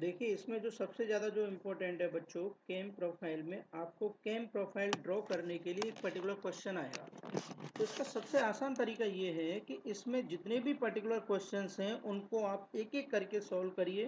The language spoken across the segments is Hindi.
देखिए इसमें जो सबसे ज़्यादा जो इम्पोर्टेंट है बच्चों, केम प्रोफाइल में आपको केम प्रोफाइल ड्रॉ करने के लिए एक पर्टिकुलर क्वेश्चन आएगा। तो इसका सबसे आसान तरीका ये है कि इसमें जितने भी पर्टिकुलर क्वेश्चंस हैं उनको आप एक एक करके सॉल्व करिए,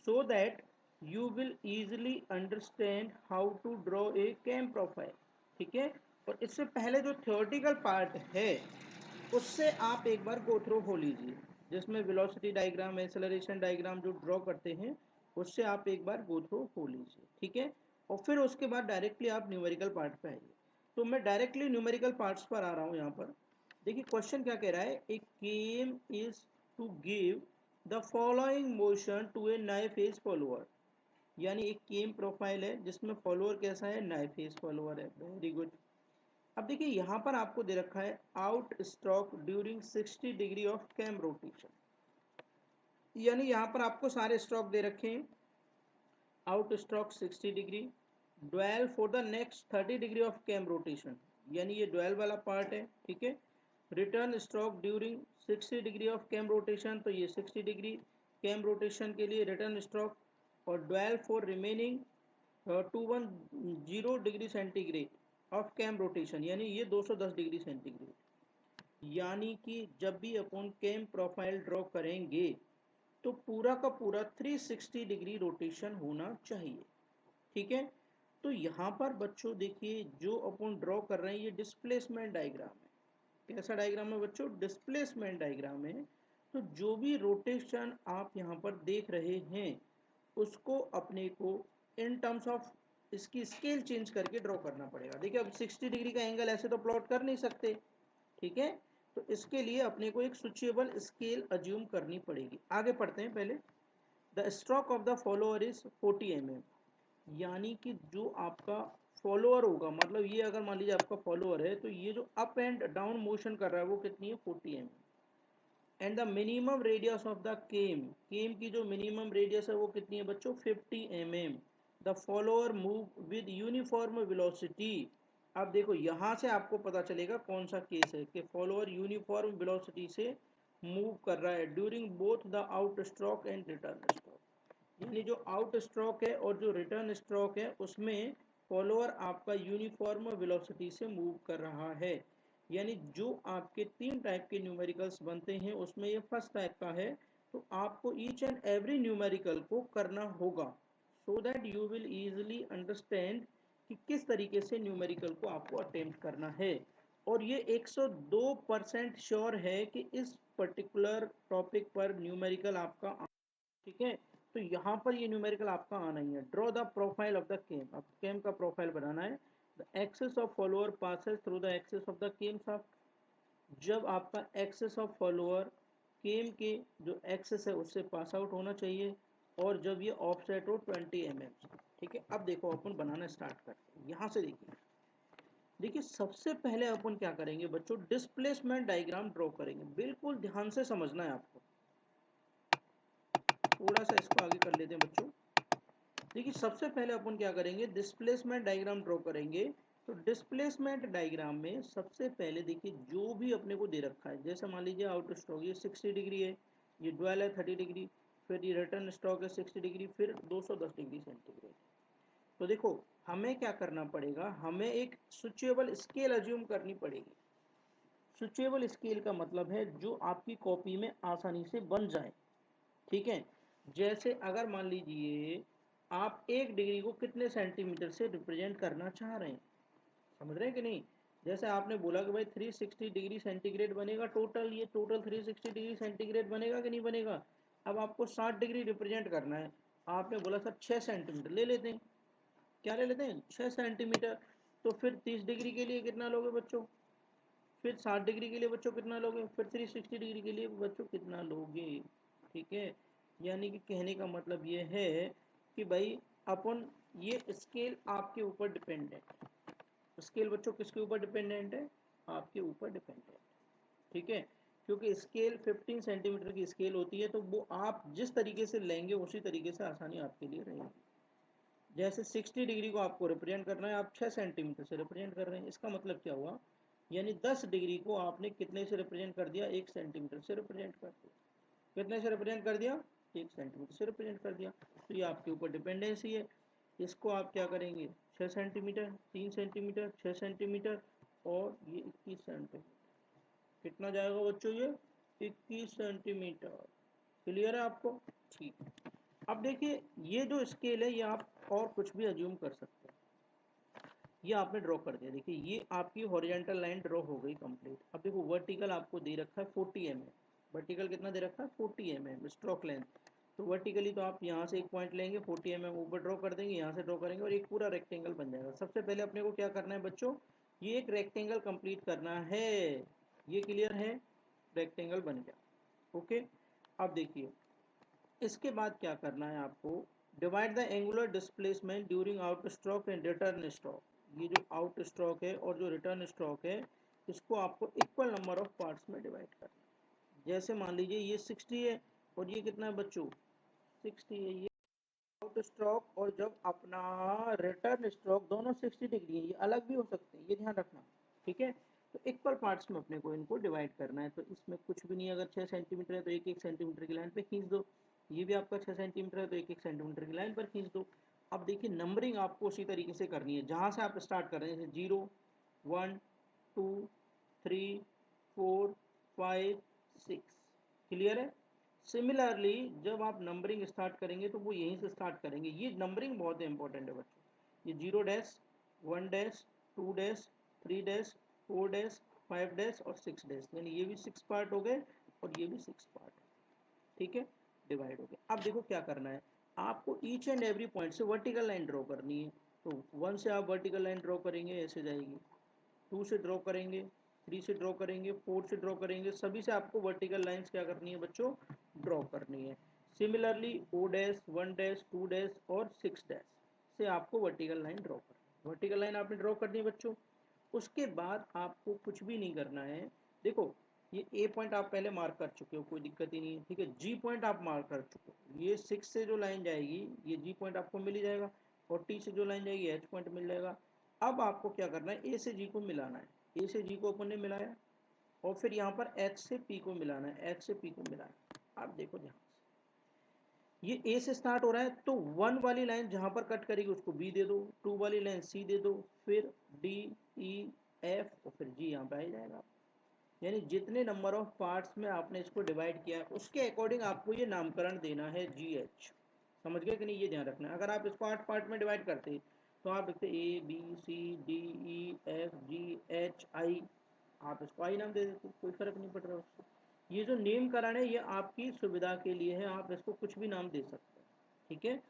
so that you will easily understand how to draw a cam profile. ठीक है, और इससे पहले जो थ्योरेटिकल पार्ट है उससे आप एक बार गो थ्रू हो लीजिए, जिसमें वेलोसिटी डायग्राम, एक्सेलरेशन डायग्राम जो ड्रॉ करते हैं उससे आप एक बार गो थ्रू हो लीजिए। ठीक है, और फिर उसके बाद डायरेक्टली आप न्यूमेरिकल पार्ट पे आइए। तो मैं डायरेक्टली न्यूमेरिकल पार्ट्स पर आ रहा हूँ यहाँ पर। देखिए क्वेश्चन क्या कह रहा है, a cam is to give the following motion to a knife edge follower. यानी एक केम प्रोफाइल है जिसमें फॉलोअर कैसा है, नाइफ एज फॉलोअर है। Very good. अब देखिए यहाँ पर आपको दे रखा है out stroke during 60 degree of cam rotation. यानी यहाँ पर आपको सारे स्ट्रोक दे रखे हैं। Out stroke 60 degree, dwell for the next 30 degree of cam rotation, यानी ये ड्वेल वाला पार्ट है। ठीक है, return stroke during 60 degree of cam rotation, तो ये 60 डिग्री कैम रोटेशन के लिए रिटर्न स्ट्रोक, और dwell for remaining 210 degree centigrade of cam rotation, यानी ये 210 डिग्री सेंटीग्रेड। यानी कि जब भी अपन कैम प्रोफाइल ड्रॉ करेंगे तो पूरा का पूरा 360 डिग्री रोटेशन होना चाहिए। ठीक है, तो यहाँ पर बच्चों देखिए जो अपन ड्रॉ कर रहे हैं ये डिस्प्लेसमेंट डायग्राम है। कैसा डायग्राम है बच्चों, डिस्प्लेसमेंट डायग्राम है। तो जो भी रोटेशन आप यहाँ पर देख रहे हैं उसको अपने को इन टर्म्स ऑफ इसकी स्केल चेंज करके ड्रॉ करना पड़ेगा। देखिए अब 60 डिग्री का एंगल ऐसे तो प्लॉट कर नहीं सकते। ठीक है, तो इसके लिए अपने को एक स्विचेबल स्केल अज्यूम करनी पड़ेगी। आगे पढ़ते हैं। पहले the stroke of the follower is 40 mm। यानी कि जो आपका फॉलोअर होगा, मतलब ये अगर मान लीजिए आपका फॉलोअर है तो ये जो अप एंड डाउन मोशन कर रहा है वो कितनी है, 40 mm। And the minimum radius of the cam, cam की जो मिनिमम रेडियस है वो कितनी है बच्चों, 50 mm। The follower move with uniform velocity. अब देखो यहाँ से आपको पता चलेगा कौन सा केस है कि फॉलोअर यूनिफॉर्म वेलोसिटी से मूव कर रहा है during both the out stroke and return stroke. यानी जो आउट स्ट्रोक है और जो रिटर्न स्ट्रोक है उसमें फॉलोअर आपका यूनिफॉर्म वेलोसिटी से मूव कर रहा है। यानी जो आपके तीन टाइप के न्यूमेरिकल्स बनते हैं उसमें ये फर्स्ट टाइप का है। तो आपको ईच एंड एवरी न्यूमेरिकल को करना होगा, सो that you will easily understand कि किस तरीके से न्यूमेरिकल को आपको अटेम्प्ट करना है। और ये 102% श्योर है कि इस पर्टिकुलर टॉपिक पर न्यूमेरिकल आपका, ठीक है, तो यहाँ पर ये न्यूमेरिकल आपका आना ही है। Draw the profile of the cam, अब केम का प्रोफाइल बनाना है। The axis of follower passes through the axis of the cam shaft. जब आपका एक्सिस ऑफ फॉलोअर केम के जो एक्सिस है उससे पास आउट होना चाहिए, और जब ये ऑफसेट हो 20 mm। ठीक है, अब देखो अपन बनाना स्टार्ट करते हैं। यहाँ से देखिए, देखिए सबसे पहले अपन क्या करेंगे बच्चों, डिस्प्लेसमेंट डायग्राम ड्रॉ करेंगे। बिल्कुल ध्यान से समझना है आपको। थोड़ा सा इसको आगे कर लेते हैं बच्चों। देखिए सबसे पहले अपन क्या करेंगे, डिस्प्लेसमेंट डायग्राम ड्रॉ करेंगे। तो डिस्प्लेसमेंट डायग्राम में सबसे पहले देखिए जो भी अपने को दे रखा है, जैसे मान लीजिए आउट स्ट्रोक ये 60 डिग्री है, ये ड्वेल है 30 डिग्री, फिर ये रिटर्न स्ट्रोक है 60 डिग्री, फिर 210 डिग्री सेंटीग्रेड। तो देखो हमें क्या करना पड़ेगा, हमें एक स्विचेबल स्केल अज्यूम करनी पड़ेगी। स्विचेबल स्केल का मतलब है जो आपकी कॉपी में आसानी से बन जाए। ठीक है, जैसे अगर मान लीजिए आप 1 डिग्री को कितने सेंटीमीटर से रिप्रेजेंट करना चाह रहे हैं, समझ रहे हैं कि नहीं। जैसे आपने बोला कि भाई 360 डिग्री सेंटीग्रेड बनेगा टोटल, ये टोटल 360 डिग्री सेंटीग्रेड बनेगा कि नहीं बनेगा। अब आपको 60 डिग्री रिप्रेजेंट करना है, आपने बोला सर 6 सेंटीमीटर ले लेते हैं। क्या ले लेते हैं, 6 सेंटीमीटर। तो फिर 30 डिग्री के लिए कितना लोगे बच्चों, फिर 60 डिग्री के लिए बच्चों कितना लोगे, फिर 360 डिग्री के लिए बच्चों कितना लोगे। ठीक है, यानी कि कहने का मतलब ये है कि भाई अपन, ये स्केल आपके ऊपर डिपेंडेंट है। स्केल बच्चों किसके ऊपर डिपेंडेंट है, आपके ऊपर डिपेंडेंट। ठीक है, क्योंकि स्केल 15 सेंटीमीटर की स्केल होती है, तो वो आप जिस तरीके से लेंगे उसी तरीके से आसानी आपके लिए रहेगी। जैसे 60 डिग्री को आपको रिप्रेजेंट करना है, आप 6 सेंटीमीटर से रिप्रेजेंट कर रहे हैं, इसका मतलब क्या हुआ, यानी 10 डिग्री को आपने कितने से रिप्रेजेंट कर दिया, 1 सेंटीमीटर से रिप्रेजेंट कर दिया। कितने से रिप्रेजेंट कर दिया, 1 सेंटीमीटर से रिप्रेजेंट कर दिया। तो ये आपके ऊपर डिपेंडेंसी है। इसको आप क्या करेंगे, 6 सेंटीमीटर, 3 सेंटीमीटर, 6 सेंटीमीटर और ये 21 सेंटीमीटर। कितना जाएगा बच्चों ये 21 सेंटीमीटर। क्लियर है आपको? ठीक है। अब देखिए ये जो स्केल है ये आप और कुछ भी अज्यूम कर सकते हैं। ये आपने ड्रॉ कर दिया, देखिए ये आपकी हॉरिजॉन्टल लाइन ड्रॉ हो गई कंप्लीट। अब देखो वर्टिकल आपको दे रखा है 40 mm। वर्टिकल कितना दे रखा है 40 mm स्ट्रोक लेंथ। तो वर्टिकली तो आप यहाँ से एक पॉइंट लेंगे 40 mm ऊपर ड्रॉ कर देंगे, यहाँ से ड्रॉ करेंगे और एक पूरा रेक्टेंगल बन जाएगा। सबसे पहले अपने को क्या करना है बच्चों, ये एक रेक्टेंगल कंप्लीट करना है। ये क्लियर है, रेक्टेंगल बन गया। ओके, अब देखिए इसके बाद क्या करना है आपको, divide the angular displacement during out stroke and return stroke. ये जो आउट स्ट्रोक है और जो रिटर्न स्ट्रोक है इसको आपको इक्वल नंबर ऑफ पार्ट्स में डिवाइड करना है। जैसे मान लीजिए ये 60 है और ये कितना है बच्चों 60 है, ये आउट स्ट्रोक और जब अपना रिटर्न स्ट्रोक दोनों 60 डिग्री है, ये अलग भी हो सकते हैं, ये ध्यान रखना। ठीक है, तो इक्वल पार्ट्स में अपने को इनको डिवाइड करना है। तो इसमें कुछ भी नहीं, अगर 6 सेंटीमीटर है तो 1-1 सेंटीमीटर की लाइन पे खींच दो। ये भी आपका 6 सेंटीमीटर है तो 1-1 सेंटीमीटर की लाइन पर खींच दो। अब देखिए नंबरिंग आपको उसी तरीके से करनी है जहाँ से आप स्टार्ट कर रहे हैं, जैसे 0 1 2 3 4 5 6। क्लियर है? सिमिलरली जब आप नंबरिंग स्टार्ट करेंगे तो वो यहीं से स्टार्ट करेंगे। ये नंबरिंग बहुत इंपॉर्टेंट है बच्चों। ये 0 dash 1 dash 2 dash 3 dash 4 dash 5 dash और 6 डैश, यानी ये भी 6 पार्ट हो गए और ये भी 6 पार्ट है। ठीक है, डिवाइड हो गया। अब देखो क्या करना है आपको, ईच एंड एवरी पॉइंट से वर्टिकल लाइन ड्रॉ करनी है। तो 1 से आप वर्टिकल लाइन ड्रॉ करेंगे, ऐसे जाएगी। 2 से ड्रॉ करेंगे, 3 से ड्रॉ करेंगे, 4 से ड्रॉ करेंगे, सभी से आपको वर्टिकल लाइंस क्या करनी है बच्चों, ड्रॉ करनी है। Similarly O dash 1 dash 2 dash और 6 डैश से आपको वर्टिकल लाइन ड्रॉ करनी है। वर्टिकल लाइन आपने ड्रॉ करनी है बच्चों। उसके बाद आपको कुछ भी नहीं करना है। देखो ये ए पॉइंट आप पहले मार्क कर चुके हो, कोई दिक्कत ही नहीं है। ठीक है, जी पॉइंट आप मार्क कर चुके हो, ये 6 से जो लाइन जाएगी ये जी पॉइंट आपको मिल ही जाएगा और टी से जो लाइन जाएगी एच पॉइंट मिल जाएगा। अब आपको क्या करना है, ए से जी को मिलाना है। ए से जी को अपन ने मिलाया और फिर यहाँ पर एच से पी को मिलाना है, एच से पी को मिलाना है। आप देखो ध्यान से, ये ए से स्टार्ट हो रहा है तो 1 वाली लाइन जहाँ पर कट करेगी उसको बी दे दो, 2 वाली लाइन सी दे दो, फिर डी ई एफ और फिर जी यहाँ पे आ जाएगा। यानी जितने नंबर ऑफ पार्ट्स में आपने इसको डिवाइड किया है उसके अकॉर्डिंग आपको ये नामकरण देना है जी एच। समझ गए कि नहीं, ये ध्यान रखना है। अगर आप इसको 8 पार्ट में डिवाइड करते तो आप लिखते A B C D E F G H I, आप इसको आई नाम दे देते, कोई फर्क नहीं पड़ रहा उससे। ये जो नेमकरण है ये आपकी सुविधा के लिए है, आप इसको कुछ भी नाम दे सकते हैं। ठीक है,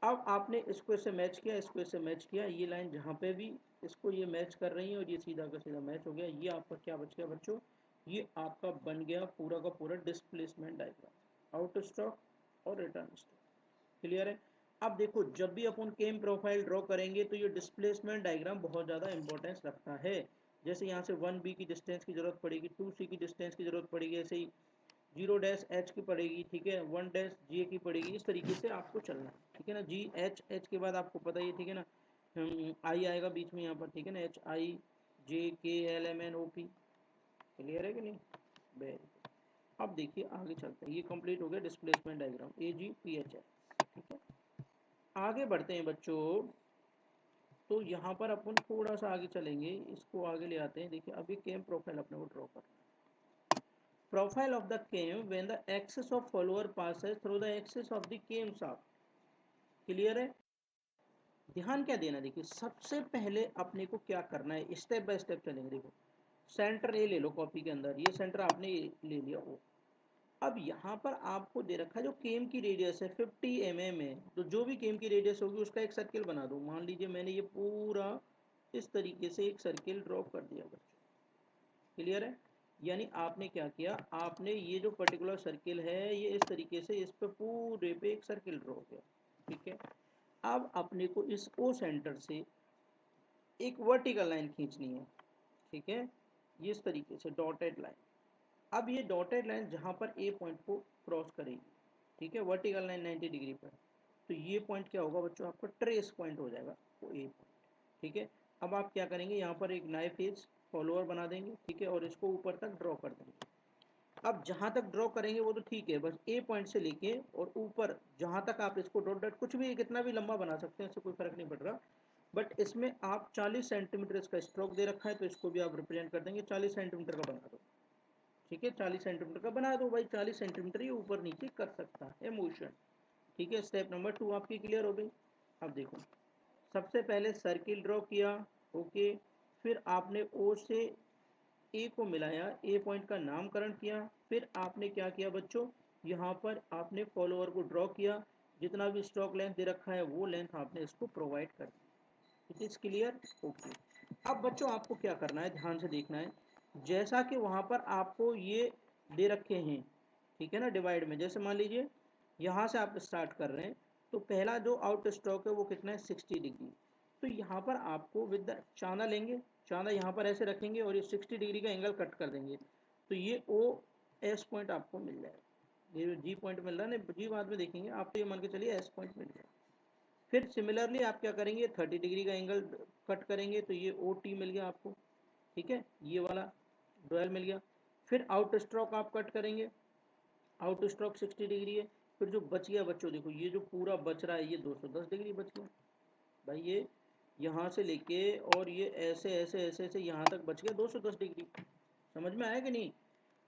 अब आपने इसको इससे मैच किया, इसको इससे मैच किया, ये लाइन जहाँ पे भी इसको ये मैच कर रही है और ये सीधा का सीधा मैच हो गया। ये आपका क्या बच गया बच्चों, ये आपका बन गया पूरा का पूरा डिस्प्लेसमेंट डायग्राम, आउट स्ट्रोक और रिटर्न स्ट्रोक। क्लियर है? अब देखो जब भी अपन केम प्रोफाइल ड्रॉ करेंगे तो ये डिस्प्लेसमेंट डायग्राम बहुत ज़्यादा इंपॉर्टेंस रखता है। जैसे यहाँ से 1b की डिस्टेंस की जरूरत पड़ेगी, 2c की डिस्टेंस की जरूरत पड़ेगी, ऐसे ही 0 डैश एच की पड़ेगी। ठीक है, 1 डैश जी की पड़ेगी। इस तरीके से आपको चलना है। ठीक है ना, जी एच एच के बाद आपको पता ही है। ठीक है ना, आई आएगा बीच में यहाँ पर। ठीक है ना, H I J K L M N O P. Clear है कि नहीं? Very good. अब देखिए आगे चलते हैं, ये कंप्लीट हो गया displacement diagram A G P H H. ठीक है, आगे बढ़ते हैं बच्चों। तो यहाँ पर अपन थोड़ा सा आगे चलेंगे, इसको आगे ले आते हैं। देखिए अभी केम प्रोफाइल अपने को ड्रॉ करना है। Profile of the came when the axis of follower passes through the axis of the came shaft। Clear है? ध्यान क्या देना, देखिए सबसे पहले अपने को क्या करना है, स्टेप बाय स्टेप चलेंगे। देखो सेंटर ए ले लो कॉपी के अंदर, ये सेंटर आपने ले लिया ओ। अब यहाँ पर आपको दे रखा है जो केम की रेडियस है 50 mm है, तो जो भी केम की रेडियस होगी उसका एक सर्किल बना दो। मान लीजिए मैंने ये पूरा इस तरीके से एक सर्किल ड्रॉ कर दिया बच्चों। क्लियर है? यानी आपने क्या किया, आपने ये जो पर्टिकुलर सर्किल है ये इस तरीके से इस पे पूरे पे एक सर्किल ड्रॉ किया। ठीक है, अब अपने को इस ओ सेंटर से एक वर्टिकल लाइन खींचनी है। ठीक है, ये इस तरीके से डॉटेड लाइन। अब ये डॉटेड लाइन जहाँ पर ए पॉइंट को क्रॉस करेगी, ठीक है, वर्टिकल लाइन 90 डिग्री पर, तो ये पॉइंट क्या होगा बच्चों, आपका ट्रेस पॉइंट हो जाएगा वो ए पॉइंट। ठीक है, अब आप क्या करेंगे, यहाँ पर एक नाइफ एज फॉलोअर बना देंगे। ठीक है, और इसको ऊपर तक ड्रॉ कर देंगे। अब जहां तक ड्रॉ करेंगे वो तो ठीक है, बस ए पॉइंट से लेके और ऊपर जहां तक आप इसको डॉट डॉट कुछ भी कितना भी लंबा बना सकते हैं, इससे कोई फर्क नहीं पड़ रहा। बट इसमें आप 40 सेंटीमीटर इसका स्ट्रोक दे रखा है, तो इसको भी आप रिप्रेजेंट कर देंगे 40 सेंटीमीटर का बना दो। ठीक है, 40 सेंटीमीटर का बना दो भाई, 40 सेंटीमीटर ये ऊपर नीचे कर सकता है मोशन। ठीक है, स्टेप नंबर 2 आपकी क्लियर हो गई। अब देखो, सबसे पहले सर्किल ड्रॉ किया, ओके, फिर आपने ओ से ए को मिलाया, ए पॉइंट का नामकरण किया, फिर आपने क्या किया बच्चों, यहाँ पर आपने फॉलोअर को ड्रॉ किया, जितना भी स्ट्रोक लेंथ दे रखा है वो लेंथ आपने इसको प्रोवाइड कर दी। It is clear, okay. अब बच्चों आपको क्या करना है, ध्यान से देखना है, जैसा कि वहाँ पर आपको ये दे रखे हैं, ठीक है ना, डिवाइड में, जैसे मान लीजिए यहाँ से आप स्टार्ट कर रहे हैं, तो पहला जो आउट स्ट्रोक है वो कितना है 60 डिग्री। तो यहाँ पर आपको विद द चांदा लेंगे, चांदा यहाँ पर ऐसे रखेंगे और ये 60 डिग्री का एंगल कट कर देंगे, तो ये ओ एस पॉइंट आपको मिल जाएगा। ये जी पॉइंट मिल रहा है ना, जी बाद में देखेंगे, आप तो ये मान के चलिए एस पॉइंट मिल जाएगा। फिर सिमिलरली आप क्या करेंगे, 30 डिग्री का एंगल कट करेंगे, तो ये ओ टी मिल गया आपको। ठीक है, ये वाला डोयल मिल गया। फिर आउट स्ट्रोक आप कट करेंगे, आउट स्ट्रोक 60 डिग्री है। फिर जो बच गया बच्चों, देखो ये जो पूरा बच रहा है ये 210 डिग्री बच गया भाई, ये यहाँ से लेके और ये ऐसे ऐसे ऐसे ऐसे यहाँ तक बच गया 210 डिग्री। समझ में आया कि नहीं?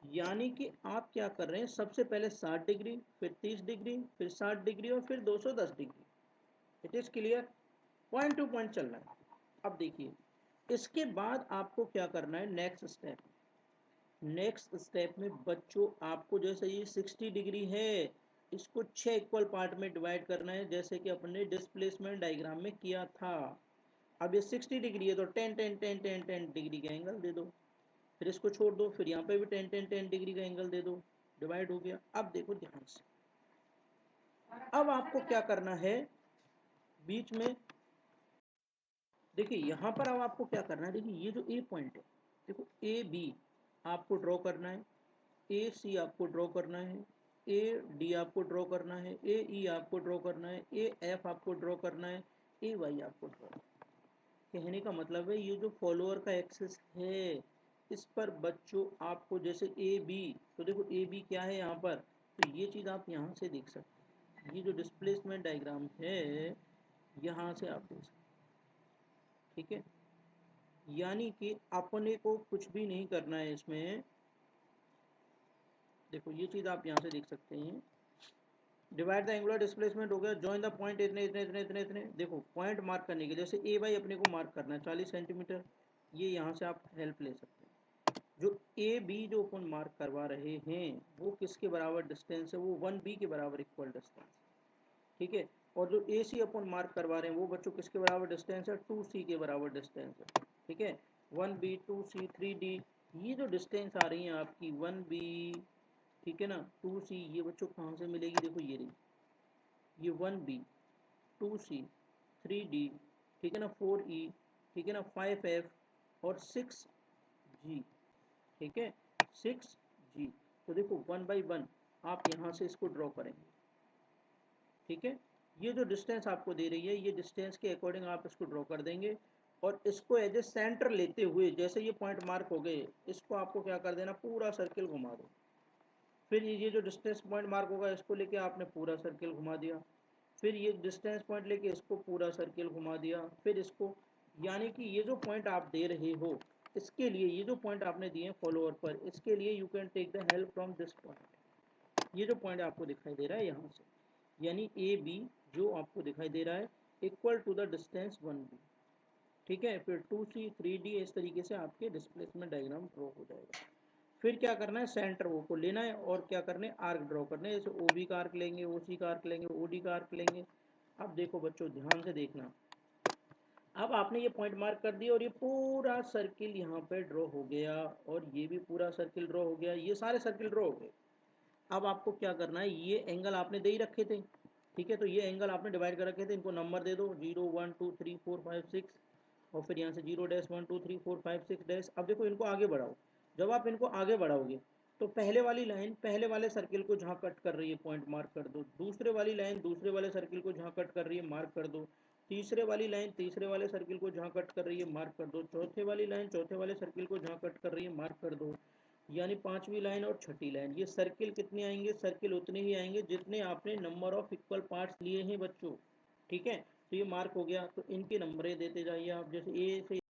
यानी कि आप क्या कर रहे हैं, सबसे पहले 60 डिग्री, फिर 30 डिग्री, फिर 60 डिग्री और फिर 210 degree. It is clear, point two point चल रहा है। अब देखिए, इसके बाद आपको क्या करना है, नेक्स्ट स्टेप। नेक्स्ट स्टेप में बच्चों आपको जैसे ये 60 डिग्री है, इसको 6 इक्वल पार्ट में डिवाइड करना है, जैसे कि अपने डिस्प्लेसमेंट डायग्राम में किया था। अब ये 60 डिग्री है तो 10 10 10 10 10 डिग्री का एंगल दे दो, फिर इसको छोड़ दो, फिर यहाँ पे भी 10 10 10 डिग्री का एंगल दे दो, डिवाइड हो गया। अब देखो ध्यान से, अब आपको क्या करना है, बीच में देखिए यहाँ पर अब आपको क्या करना है, देखिए ये जो ए पॉइंट है, देखो ए बी आपको ड्रॉ करना है, ए सी आपको ड्रॉ करना है, ए डी आपको ड्रॉ करना है, ए ई आपको ड्रॉ करना है, ए एफ आपको ड्रॉ करना है, ए वाई आपको ड्रॉ। कहने का मतलब है ये जो फॉलोअर का एक्सेस है, इस पर बच्चों आपको जैसे ए बी, तो देखो ए बी क्या है यहाँ पर, तो ये चीज़ आप यहाँ से देख सकते हैं, ये जो डिस्प्लेसमेंट डायग्राम है यहाँ से आप देख सकते हैं। ठीक है, यानी कि अपने को कुछ भी नहीं करना है इसमें, देखो ये चीज़ आप यहाँ से देख सकते हैं, डिवाइड द एंगुलर डिस्प्लेसमेंट हो गया, जॉइन द पॉइंट इतने इतने इतने इतने इतने, देखो पॉइंट मार्क करने के, जैसे ए बाई अपने को मार्क करना है 40 सेंटीमीटर, ये यहाँ से आप हेल्प ले सकते हैं। जो ए बी जो अपन मार्क करवा रहे हैं वो किसके बराबर डिस्टेंस है, वो 1 बी के बराबर इक्वल डिस्टेंस। ठीक है, और जो ए सी अपन मार्क करवा रहे हैं वो बच्चों किसके बराबर डिस्टेंस है, 2 सी के बराबर डिस्टेंस है। ठीक है, 1 बी 2 सी 3 डी, ये जो डिस्टेंस आ रही है आपकी 1 बी, ठीक है ना, 2 सी, ये बच्चों कहाँ से मिलेगी, देखो ये रही, ये 1 बी 2 सी 3 डी, ठीक है ना, 4 ई, ठीक है ना, 5 एफ और 6 जी। ठीक है, 6 जी। तो देखो 1 बाई 1 आप यहाँ से इसको ड्रॉ करेंगे। ठीक है, ये जो डिस्टेंस आपको दे रही है, ये डिस्टेंस के अकॉर्डिंग आप इसको ड्रॉ कर देंगे, और इसको एज ए सेंटर लेते हुए, जैसे ये पॉइंट मार्क हो गए, इसको आपको क्या कर देना, पूरा सर्किल घुमा दो। फिर ये जो डिस्टेंस पॉइंट मार्क होगा इसको लेके आपने पूरा सर्किल घुमा दिया, फिर ये डिस्टेंस पॉइंट लेके इसको पूरा सर्किल घुमा दिया, फिर इसको, यानी कि ये जो पॉइंट आप दे रहे हो, इसके लिए ये जो पॉइंट आपने दिए फॉलोअर पर, इसके लिए you can take the help from this point. ये जो पॉइंट आपको दिखाई दे रहा है यहाँ से, यानी ए बी जो आपको दिखाई दे रहा है equal to the distance 1 B. ठीक है, फिर 2 सी 3 डी, इस तरीके से आपके डिस्प्लेसमेंट डायग्राम ड्रॉ हो जाएगा। फिर क्या करना है, सेंटर वो को लेना है और क्या करने, आर्क ड्रॉ करने हैं, जैसे ओ बी का आर्क लेंगे, ओ सी का आर्क लेंगे, ओ डी का आर्क लेंगे। अब देखो बच्चों ध्यान से देखना, अब आपने ये पॉइंट मार्क कर दिया और ये पूरा सर्किल यहाँ पे ड्रॉ हो गया, और ये भी पूरा सर्किल ड्रॉ हो गया, ये सारे सर्किल ड्रॉ हो गए। अब आपको क्या करना है, ये एंगल आपने दे ही रखे थे, ठीक है, तो ये एंगल आपने डिवाइड कर रखे थे, इनको नंबर दे दो 0 1 2 3 4 5 6, और फिर यहाँ से 0-1 2 3 4 5 6 अब देखो इनको आगे बढ़ाओ। जब आप इनको आगे बढ़ाओगे तो पहले वाली लाइन पहले वाले सर्किल को जहाँ कट कर रही है पॉइंट मार्क कर दो, दूसरे वाली लाइन दूसरे वाले सर्किल को जहाँ कट कर रही है मार्क कर दो, तीसरे वाली लाइन तीसरे वाले सर्किल को जहाँ कट कर रही है मार्क कर दो, चौथे वाली लाइन चौथे वाले सर्किल को जहाँ कट कर रही है मार्क कर दो, यानी पांचवी लाइन और छठी लाइन। ये सर्किल कितने आएंगे, सर्किल उतने ही आएंगे जितने आपने नंबर ऑफ इक्वल पार्ट्स लिए हैं बच्चों। ठीक है, तो ये मार्क हो गया। तो इनके नंबर देते जाइए आप, जैसे ए से